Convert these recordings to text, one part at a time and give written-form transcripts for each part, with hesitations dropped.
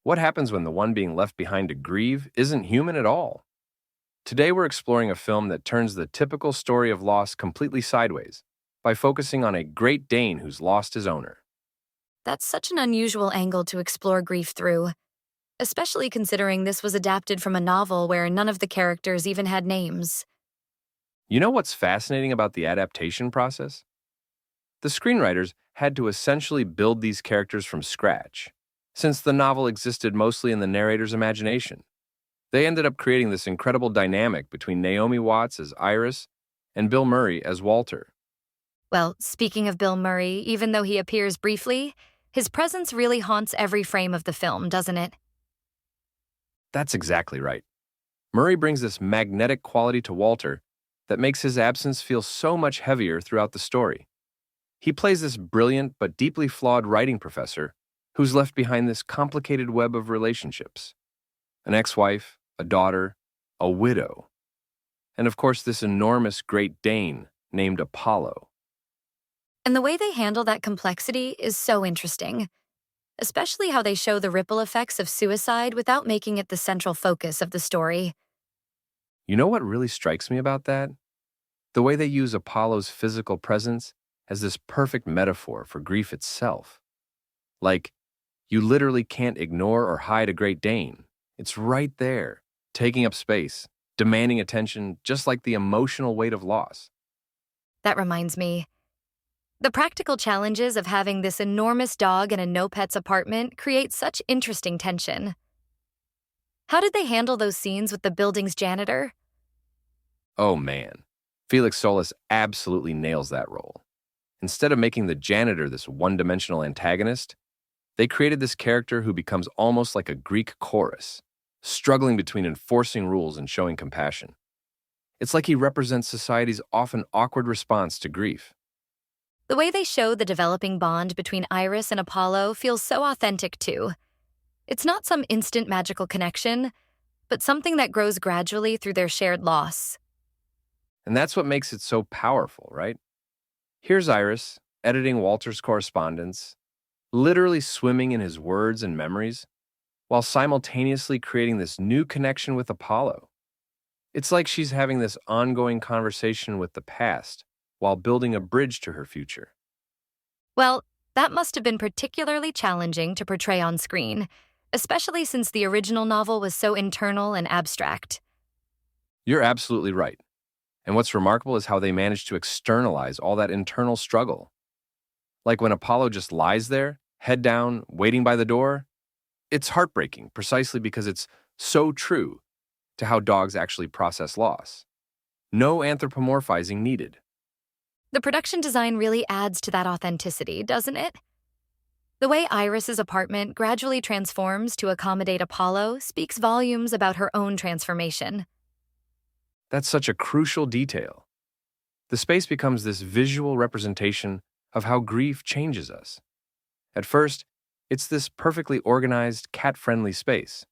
What happens when the one being left behind to grieve isn't human at all? Today we're exploring a film that turns the typical story of loss completely sideways by focusing on a Great Dane who's lost his owner. That's such an unusual angle to explore grief through, especially considering this was adapted from a novel where none of the characters even had names. You know what's fascinating about the adaptation process? The screenwriters had to essentially build these characters from scratch, since the novel existed mostly in the narrator's imagination. They ended up creating this incredible dynamic between Naomi Watts as Iris and Bill Murray as Walter. Well, speaking of Bill Murray, even though he appears briefly, his presence really haunts every frame of the film, doesn't it? That's exactly right. Murray brings this magnetic quality to Walter that makes his absence feel so much heavier throughout the story. He plays this brilliant but deeply flawed writing professor who's left behind this complicated web of relationships: an ex-wife, a daughter, a widow, and of course this enormous Great Dane named Apollo. And the way they handle that complexity is so interesting, especially how they show the ripple effects of suicide without making it the central focus of the story. You know what really strikes me about that? The way they use Apollo's physical presence as this perfect metaphor for grief itself. Like, you literally can't ignore or hide a Great Dane. It's right there, taking up space, demanding attention, just like the emotional weight of loss. That reminds me, the practical challenges of having this enormous dog in a no-pets apartment create such interesting tension. How did they handle those scenes with the building's janitor? Oh man, Felix Solis absolutely nails that role. Instead of making the janitor this one-dimensional antagonist, they created this character who becomes almost like a Greek chorus, struggling between enforcing rules and showing compassion. It's like he represents society's often awkward response to grief. The way they show the developing bond between Iris and Apollo feels so authentic too. It's not some instant magical connection, but something that grows gradually through their shared loss. And that's what makes it so powerful, right? Here's Iris, editing Walter's correspondence, literally swimming in his words and memories, while simultaneously creating this new connection with Apollo. It's like she's having this ongoing conversation with the past while building a bridge to her future. Well, that must have been particularly challenging to portray on screen, especially since the original novel was so internal and abstract. You're absolutely right. And what's remarkable is how they managed to externalize all that internal struggle. Like when Apollo just lies there, head down, waiting by the door. It's heartbreaking precisely because it's so true to how dogs actually process loss. No anthropomorphizing needed. The production design really adds to that authenticity, doesn't it? The way Iris's apartment gradually transforms to accommodate Apollo speaks volumes about her own transformation. That's such a crucial detail. The space becomes this visual representation of how grief changes us. At first, it's this perfectly organized, cat-friendly space.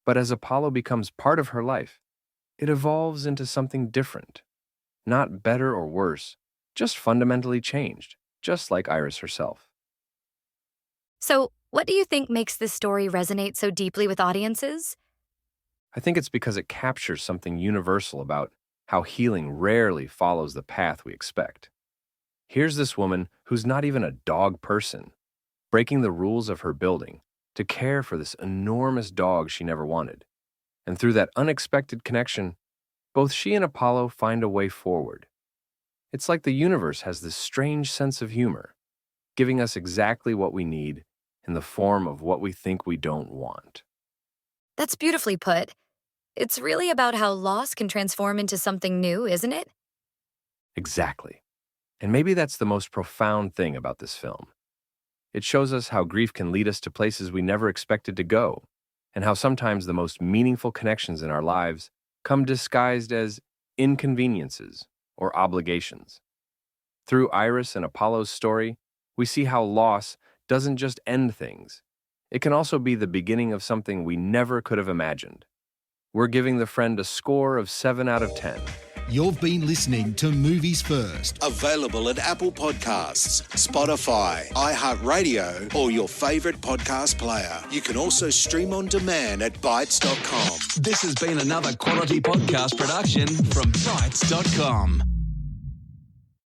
But as Apollo becomes part of her life, it evolves into something different. Not better or worse, just fundamentally changed, just like Iris herself. So, what do you think makes this story resonate so deeply with audiences? I think it's because it captures something universal about how healing rarely follows the path we expect. Here's this woman who's not even a dog person, breaking the rules of her building to care for this enormous dog she never wanted. And through that unexpected connection, both she and Apollo find a way forward. It's like the universe has this strange sense of humor, giving us exactly what we need in the form of what we think we don't want. That's beautifully put. It's really about how loss can transform into something new, isn't it? Exactly. And maybe that's the most profound thing about this film. It shows us how grief can lead us to places we never expected to go, and how sometimes the most meaningful connections in our lives come disguised as inconveniences or obligations. Through Iris and Apollo's story, we see how loss doesn't just end things. It can also be the beginning of something we never could have imagined. We're giving the friend a score of 7 out of 10, You've been listening to Movies First. Available at Apple Podcasts, Spotify, iHeartRadio, or your favourite podcast player. You can also stream on demand at Bytes.com. This has been another quality podcast production from Bytes.com.